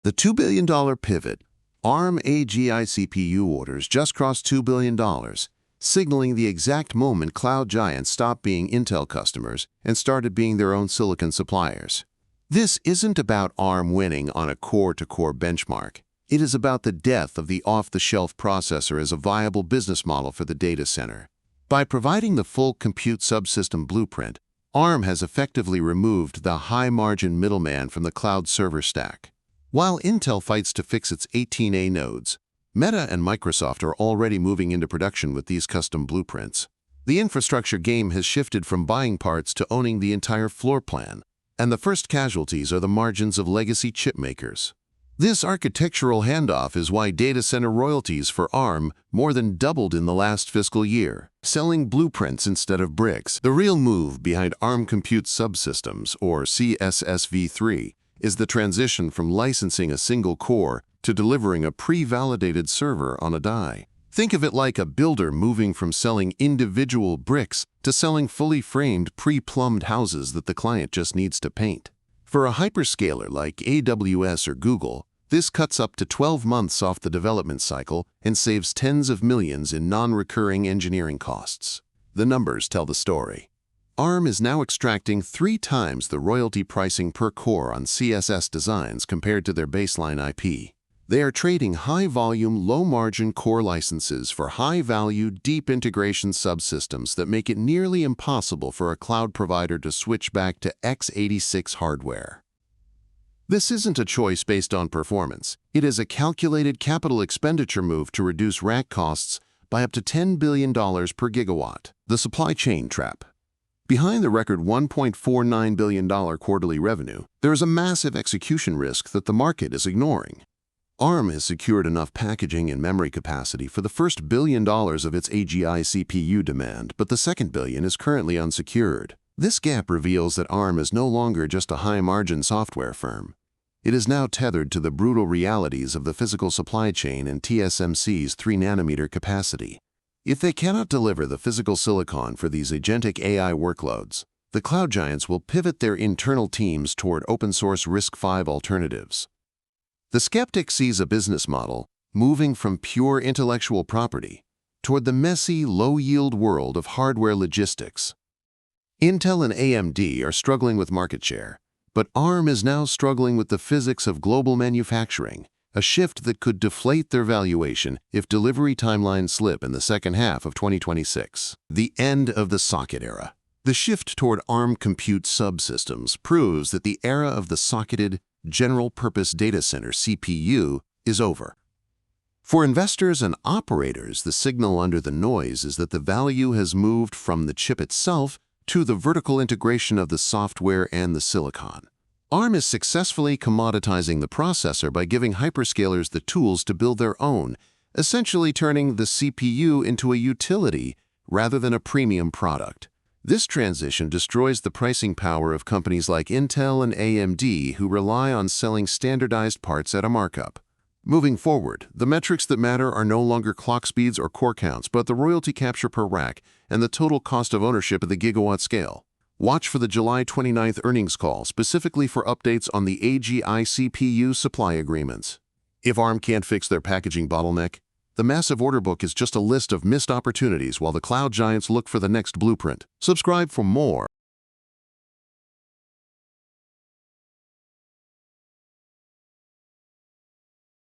The $2 billion pivot. ARM AGI CPU orders just crossed $2 billion, signaling the exact moment cloud giants stopped being Intel customers and started being their own silicon suppliers. This isn't about ARM winning on a core-to-core benchmark. It is about the death of the off-the-shelf processor as a viable business model for the data center. By providing the full compute subsystem blueprint, ARM has effectively removed the high-margin middleman from the cloud server stack. While Intel fights to fix its 18A nodes, Meta and Microsoft are already moving into production with these custom blueprints. The infrastructure game has shifted from buying parts to owning the entire floor plan, and the first casualties are the margins of legacy chip makers. This architectural handoff is why data center royalties for ARM more than doubled in the last fiscal year, selling blueprints instead of bricks. The real move behind ARM Compute Subsystems, or CSSV3, is the transition from licensing a single core to delivering a pre-validated server on a die. Think of it like a builder moving from selling individual bricks to selling fully framed, pre-plumbed houses that the client just needs to paint. For a hyperscaler like AWS or Google, this cuts up to 12 months off the development cycle and saves tens of millions in non-recurring engineering costs. The numbers tell the story. ARM is now extracting 3 times the royalty pricing per core on CSS designs compared to their baseline IP. They are trading high-volume, low-margin core licenses for high-value, deep integration subsystems that make it nearly impossible for a cloud provider to switch back to x86 hardware. This isn't a choice based on performance. It is a calculated capital expenditure move to reduce rack costs by up to $10 billion per gigawatt. The supply chain trap. Behind the record $1.49 billion quarterly revenue, there is a massive execution risk that the market is ignoring. ARM has secured enough packaging and memory capacity for the first $1 billion of its AGI CPU demand, but the second billion is currently unsecured. This gap reveals that ARM is no longer just a high-margin software firm. It is now tethered to the brutal realities of the physical supply chain and TSMC's 3-nanometer capacity. If they cannot deliver the physical silicon for these agentic AI workloads, the cloud giants will pivot their internal teams toward open-source RISC-V alternatives. The skeptic sees a business model moving from pure intellectual property toward the messy, low-yield world of hardware logistics. Intel and AMD are struggling with market share, but ARM is now struggling with the physics of global manufacturing, a shift that could deflate their valuation if delivery timelines slip in the second half of 2026. The end of the socket era. The shift toward ARM compute subsystems proves that the era of the socketed, general-purpose data center CPU is over. For investors and operators, the signal under the noise is that the value has moved from the chip itself to the vertical integration of the software and the silicon. ARM is successfully commoditizing the processor by giving hyperscalers the tools to build their own, essentially turning the CPU into a utility rather than a premium product. This transition destroys the pricing power of companies like Intel and AMD who rely on selling standardized parts at a markup. Moving forward, the metrics that matter are no longer clock speeds or core counts, but the royalty capture per rack and the total cost of ownership at the gigawatt scale. Watch for the July 29th earnings call specifically for updates on the AGI CPU supply agreements. If ARM can't fix their packaging bottleneck, the massive order book is just a list of missed opportunities while the cloud giants look for the next blueprint. Subscribe for more.